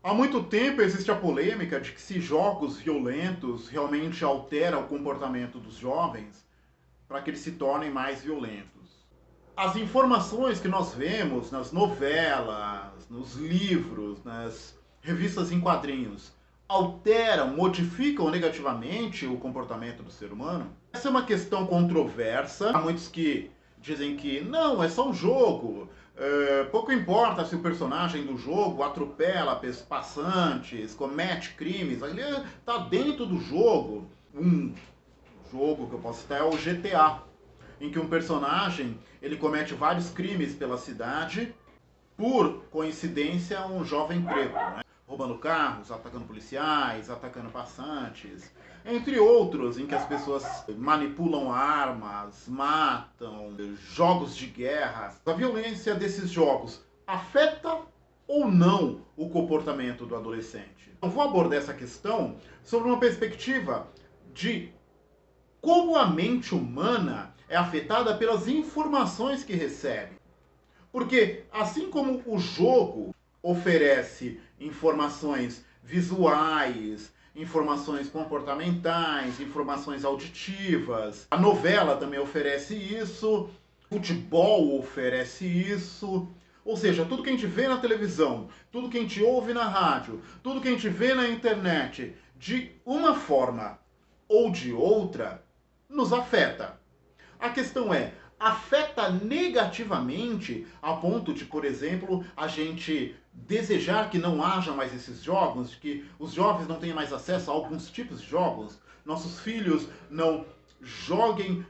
Há muito tempo existe a polêmica de que se jogos violentos realmente alteram o comportamento dos jovens para que eles se tornem mais violentos. As informações que nós vemos nas novelas, nos livros, nas revistas em quadrinhos alteram, modificam negativamente o comportamento do ser humano? Essa é uma questão controversa. Há muitos que dizem que não, é só um jogo. Pouco importa se o personagem do jogo atropela passantes, comete crimes, ele está dentro do jogo. Um jogo que eu posso citar é o GTA, em que um personagem ele comete vários crimes pela cidade, por coincidência um jovem preto, né? Roubando carros, atacando policiais, atacando passantes, entre outros, em que as pessoas manipulam armas, matam, jogos de guerra. A violência desses jogos afeta ou não o comportamento do adolescente? Eu vou abordar essa questão sobre uma perspectiva de como a mente humana é afetada pelas informações que recebe. Porque assim como o jogo oferece informações visuais, informações comportamentais, informações auditivas, a novela também oferece isso, o futebol oferece isso. Ou seja, tudo que a gente vê na televisão, tudo que a gente ouve na rádio, tudo que a gente vê na internet, de uma forma ou de outra, nos afeta. A questão é, afeta negativamente a ponto de, por exemplo, a gente desejar que não haja mais esses jogos, que os jovens não tenham mais acesso a alguns tipos de jogos, nossos filhos não joguem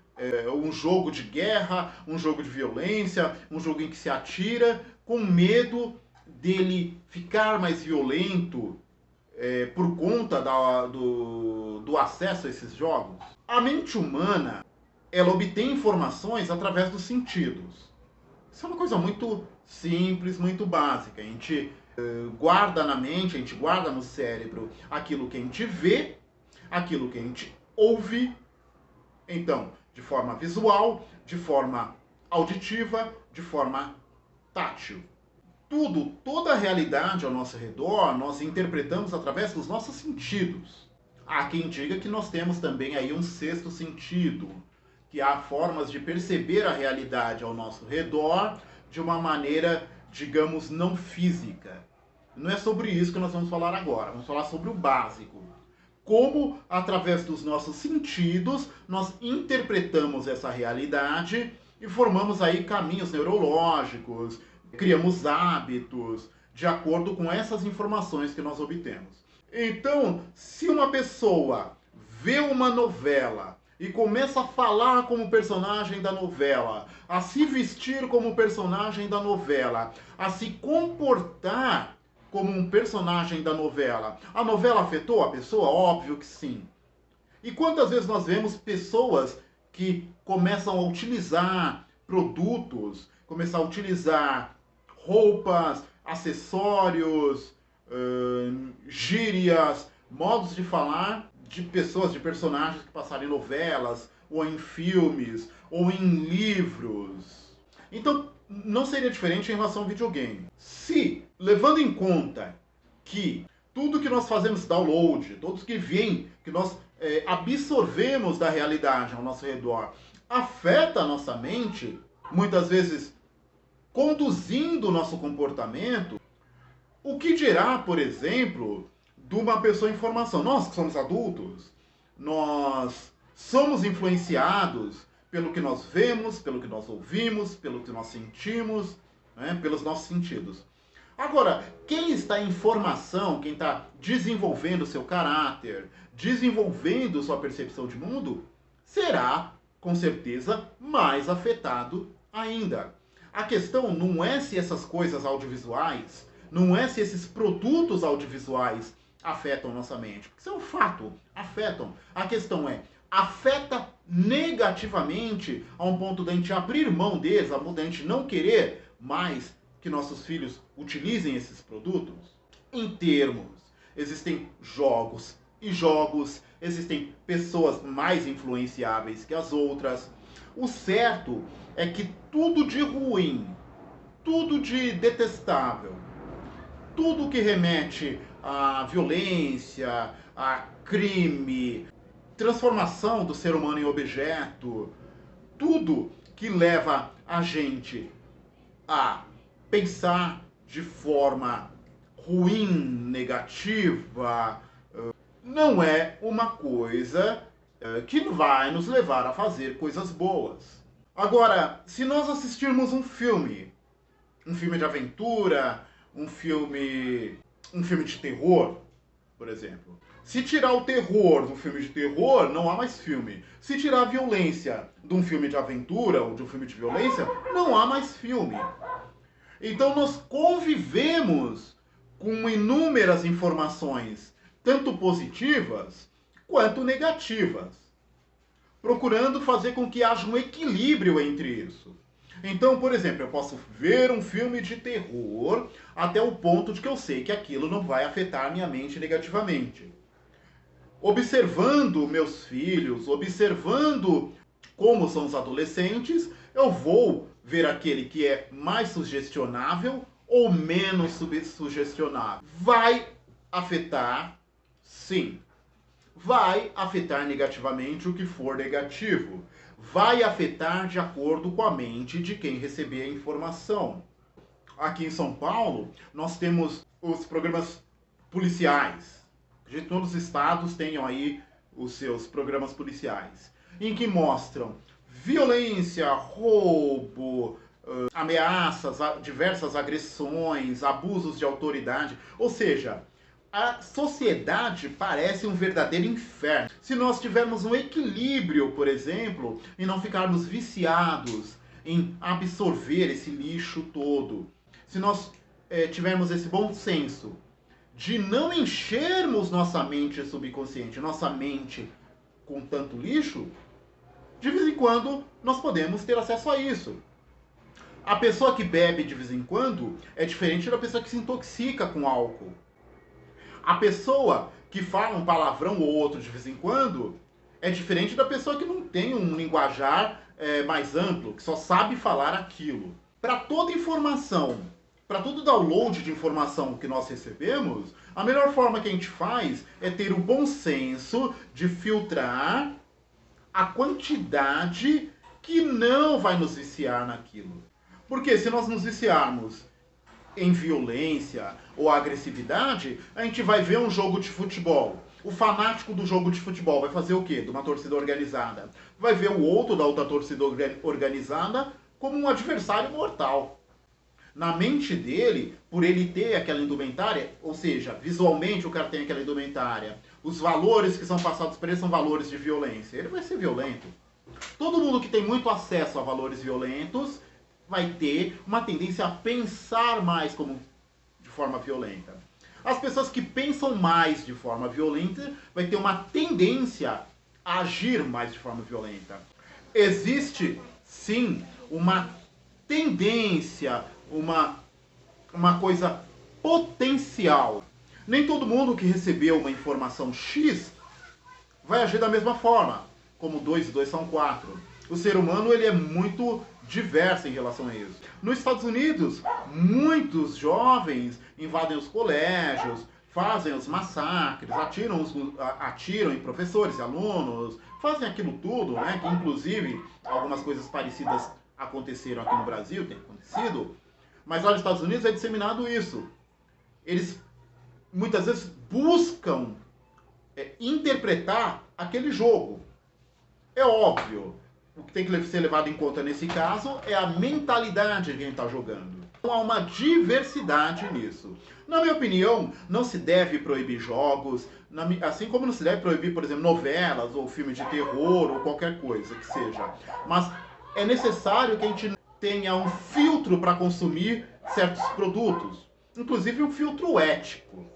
um jogo de guerra, um jogo de violência, um jogo em que se atira, com medo dele ficar mais violento por conta do acesso a esses jogos. A mente humana ela obtém informações através dos sentidos. Isso é uma coisa muito simples, muito básica. A gente guarda na mente, a gente guarda no cérebro aquilo que a gente vê, aquilo que a gente ouve. Então, de forma visual, de forma auditiva, de forma tátil. Tudo, toda a realidade ao nosso redor, nós interpretamos através dos nossos sentidos. Há quem diga que nós temos também aí um sexto sentido, que há formas de perceber a realidade ao nosso redor de uma maneira, digamos, não física. Não é sobre isso que nós vamos falar agora, vamos falar sobre o básico. Como, através dos nossos sentidos, nós interpretamos essa realidade e formamos aí caminhos neurológicos, criamos hábitos de acordo com essas informações que nós obtemos. Então, se uma pessoa vê uma novela e começa a falar como personagem da novela, a se vestir como personagem da novela, a se comportar como um personagem da novela, a novela afetou a pessoa? Óbvio que sim. E quantas vezes nós vemos pessoas que começam a utilizar produtos, começam a utilizar roupas, acessórios, gírias, modos de falar de pessoas, de personagens que passaram em novelas, ou em filmes, ou em livros. Então, não seria diferente em relação ao videogame. Se, levando em conta que tudo que nós fazemos download, todos que vêm, que nós absorvemos da realidade ao nosso redor, afeta a nossa mente, muitas vezes conduzindo o nosso comportamento, o que dirá, por exemplo, de uma pessoa em formação? Nós que somos adultos, nós somos influenciados pelo que nós vemos, pelo que nós ouvimos, pelo que nós sentimos, né, pelos nossos sentidos. Agora, quem está em formação, quem está desenvolvendo seu caráter, desenvolvendo sua percepção de mundo, será, com certeza, mais afetado ainda. A questão não é se essas coisas audiovisuais, não é se esses produtos audiovisuais afetam nossa mente, porque isso é um fato, afetam. A questão é, afeta negativamente a um ponto da gente abrir mão deles, a ponto da gente não querer mais que nossos filhos utilizem esses produtos? Em termos, existem jogos e jogos, existem pessoas mais influenciáveis que as outras. O certo é que tudo de ruim, tudo de detestável, tudo que remete à violência, a crime, transformação do ser humano em objeto, tudo que leva a gente a pensar de forma ruim, negativa, não é uma coisa que vai nos levar a fazer coisas boas. Agora, se nós assistirmos um filme de aventura, um filme de terror, por exemplo. Se tirar o terror do filme de terror, não há mais filme. Se tirar a violência de um filme de aventura ou de um filme de violência, não há mais filme. Então nós convivemos com inúmeras informações, tanto positivas quanto negativas, procurando fazer com que haja um equilíbrio entre isso. Então, por exemplo, eu posso ver um filme de terror até o ponto de que eu sei que aquilo não vai afetar minha mente negativamente. Observando meus filhos, observando como são os adolescentes, eu vou ver aquele que é mais sugestionável ou menos sugestionável. Vai afetar, sim. Vai afetar negativamente o que for negativo. Vai afetar de acordo com a mente de quem receber a informação. Aqui em São Paulo, nós temos os programas policiais. De todos os estados tenham aí os seus programas policiais, em que mostram violência, roubo, ameaças, diversas agressões, abusos de autoridade. Ou seja, a sociedade parece um verdadeiro inferno. Se nós tivermos um equilíbrio, por exemplo, e não ficarmos viciados em absorver esse lixo todo, se nós tivermos esse bom senso de não enchermos nossa mente subconsciente, nossa mente com tanto lixo, de vez em quando nós podemos ter acesso a isso. A pessoa que bebe de vez em quando é diferente da pessoa que se intoxica com álcool. A pessoa que fala um palavrão ou outro de vez em quando é diferente da pessoa que não tem um linguajar mais amplo, que só sabe falar aquilo. Para toda informação, para todo download de informação que nós recebemos, a melhor forma que a gente faz é ter o bom senso de filtrar a quantidade que não vai nos viciar naquilo. Porque se nós nos viciarmos em violência ou agressividade, a gente vai ver um jogo de futebol. O fanático do jogo de futebol vai fazer o quê? De uma torcida organizada. Vai ver o outro da outra torcida organizada como um adversário mortal. Na mente dele, por ele ter aquela indumentária, ou seja, visualmente o cara tem aquela indumentária, os valores que são passados para ele são valores de violência. Ele vai ser violento. Todo mundo que tem muito acesso a valores violentos vai ter uma tendência a pensar mais de forma violenta. As pessoas que pensam mais de forma violenta vai ter uma tendência a agir mais de forma violenta. Existe, sim, uma tendência, uma coisa potencial. Nem todo mundo que recebeu uma informação X vai agir da mesma forma, como 2 e 2 são 4. O ser humano ele é muito diverso em relação a isso. Nos Estados Unidos, muitos jovens invadem os colégios, fazem os massacres, atiram em professores e alunos, fazem aquilo tudo, né? Que inclusive algumas coisas parecidas aconteceram aqui no Brasil, tem acontecido, mas lá nos Estados Unidos é disseminado isso. Eles muitas vezes buscam interpretar aquele jogo. É óbvio, o que tem que ser levado em conta nesse caso é a mentalidade de quem está jogando. Então há uma diversidade nisso. Na minha opinião, não se deve proibir jogos, assim como não se deve proibir, por exemplo, novelas ou filmes de terror ou qualquer coisa que seja. Mas é necessário que a gente tenha um filtro para consumir certos produtos, inclusive um filtro ético,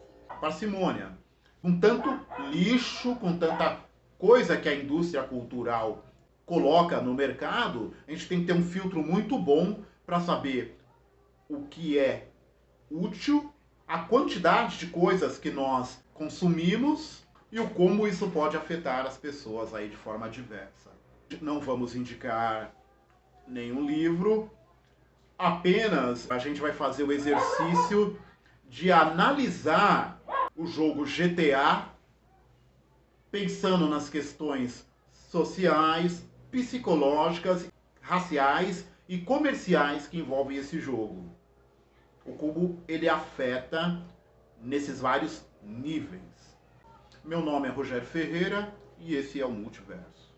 parcimônia. Com tanto lixo, com tanta coisa que a indústria cultural coloca no mercado, a gente tem que ter um filtro muito bom para saber o que é útil, a quantidade de coisas que nós consumimos e o como isso pode afetar as pessoas aí de forma diversa. Não vamos indicar nenhum livro, apenas a gente vai fazer o exercício de analisar o jogo GTA pensando nas questões sociais, psicológicas, raciais e comerciais que envolvem esse jogo. O como ele afeta nesses vários níveis. Meu nome é Rogério Ferreira e esse é o Multiverso.